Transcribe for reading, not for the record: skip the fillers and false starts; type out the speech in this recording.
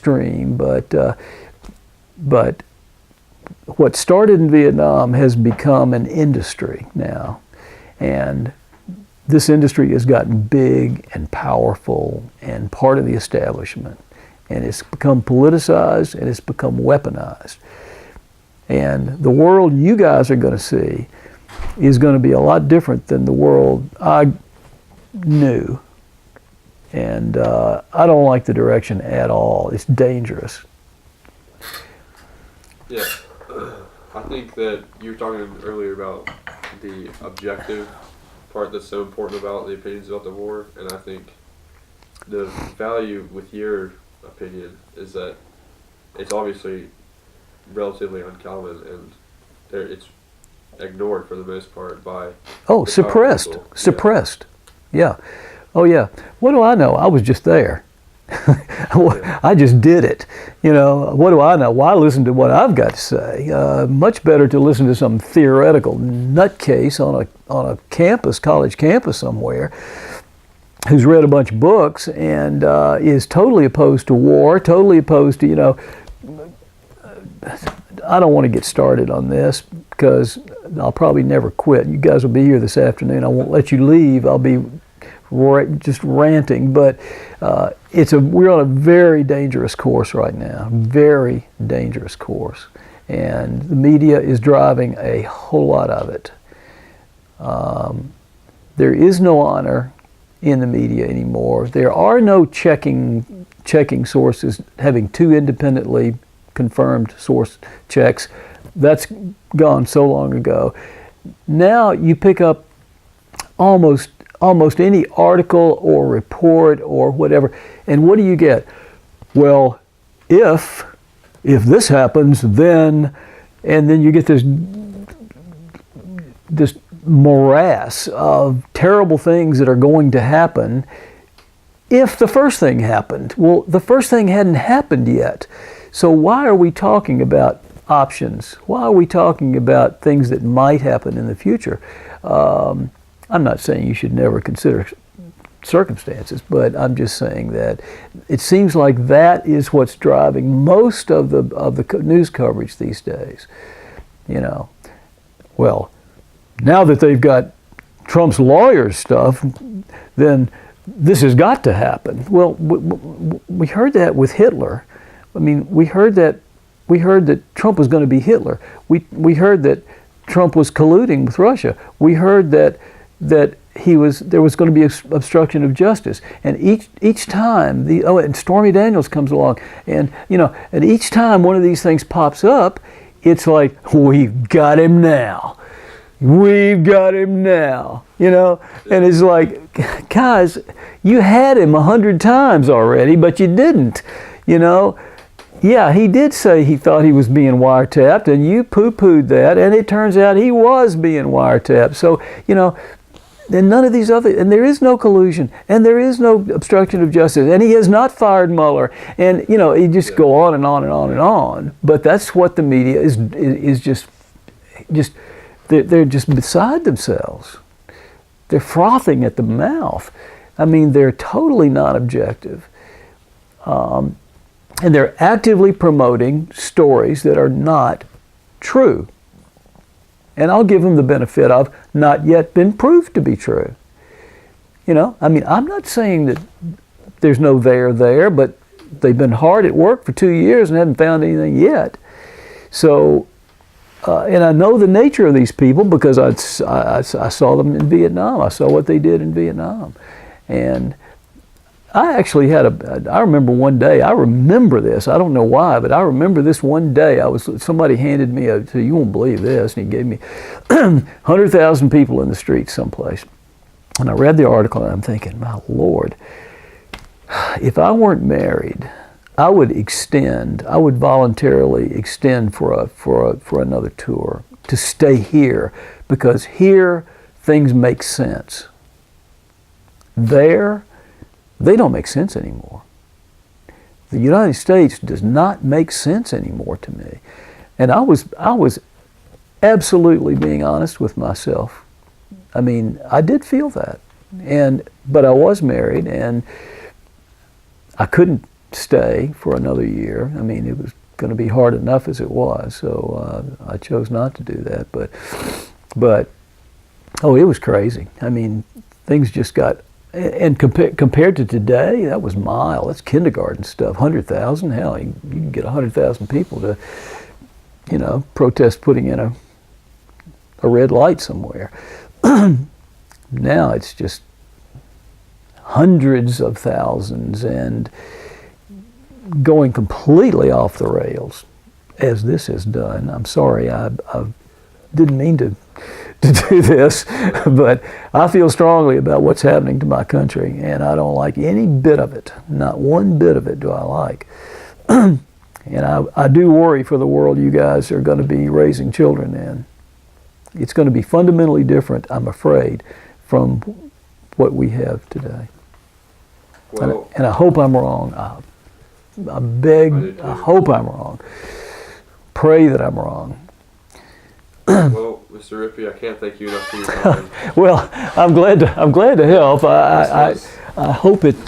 extreme, but what started in Vietnam has become an industry now, and this industry has gotten big and powerful and part of the establishment, and it's become politicized and it's become weaponized. And the world you guys are going to see is going to be a lot different than the world I knew. And I don't like the direction at all. It's dangerous. Yeah. I think that you were talking earlier about the objective part that's so important about the opinions about the war, and I think the value with your opinion is that it's obviously relatively uncommon, and it's ignored for the most part by suppressed. Yeah. Oh yeah. What do I know? I was just there. I just did it. You know, what do I know? Why listen to what I've got to say? Much better to listen to some theoretical nutcase on a campus, college campus somewhere, who's read a bunch of books and is totally opposed to war, totally opposed to, you know, I don't want to get started on this because I'll probably never quit. You guys will be here this afternoon. I won't let you leave. I'll be just ranting, but we're on a very dangerous course right now, very dangerous course, and the media is driving a whole lot of it. There is no honor in the media anymore. There are no checking sources, having two independently confirmed source checks. That's gone so long ago. Now you pick up almost any article or report or whatever, and what do you get? Well, if this happens, then, and then you get this morass of terrible things that are going to happen if the first thing happened. Well, the first thing hadn't happened yet. So why are we talking about options? Why are we talking about things that might happen in the future? I'm not saying you should never consider circumstances, but I'm just saying that it seems like that is what's driving most of the news coverage these days. You know, well, now that they've got Trump's lawyers stuff, then this has got to happen. Well, we heard that with Hitler. I mean, we heard that Trump was going to be Hitler. We heard that Trump was colluding with Russia. We heard that there was going to be obstruction of justice, and each time and Stormy Daniels comes along, and you know, and each time one of these things pops up, it's like, we've got him now. We've got him now, you know, and it's like, guys, you had him 100 times already, but you didn't, you know. Yeah, he did say he thought he was being wiretapped, and you poo-pooed that, and it turns out he was being wiretapped. So, you know, and none of these other, and there is no collusion, and there is no obstruction of justice, and he has not fired Mueller, and, you know, you just go on and on and on and on. But that's what the media is just they're just beside themselves. They're frothing at the mouth. I mean, they're totally not objective. And they're actively promoting stories that are not true. And I'll give them the benefit of not yet been proved to be true. You know, I mean, I'm not saying that there's no there, but they've been hard at work for 2 years and haven't found anything yet. So, and I know the nature of these people because I saw them in Vietnam. I saw what they did in Vietnam. And I actually I remember one day, I remember this, I don't know why, but I remember this one day, somebody handed me you won't believe this, and he gave me 100,000 people in the streets someplace. And I read the article and I'm thinking, my Lord, if I weren't married, I would voluntarily extend for another tour, to stay here, because here things make sense. There, they don't make sense anymore. The United States does not make sense anymore to me. And I was absolutely being honest with myself. I mean, I did feel that. But I was married, and I couldn't stay for another year. I mean, it was going to be hard enough as it was, so I chose not to do that. But oh, it was crazy. I mean, things just got, and compared to today, that was mild. That's kindergarten stuff. 100,000, hell, you can get 100,000 people to, you know, protest putting in a red light somewhere. Now it's just hundreds of thousands and going completely off the rails, as this has done. I'm sorry, I didn't mean to do this, but I feel strongly about what's happening to my country, and I don't like any bit of it. Not one bit of it do I like. And I do worry for the world you guys are going to be raising children in. It's going to be fundamentally different, I'm afraid, from what we have today. Well, and I hope I'm wrong. I beg, I hope I'm wrong. Pray that I'm wrong. well, Mr. Rippey, I can't thank you enough for your time. Well, I'm glad to help. I hope it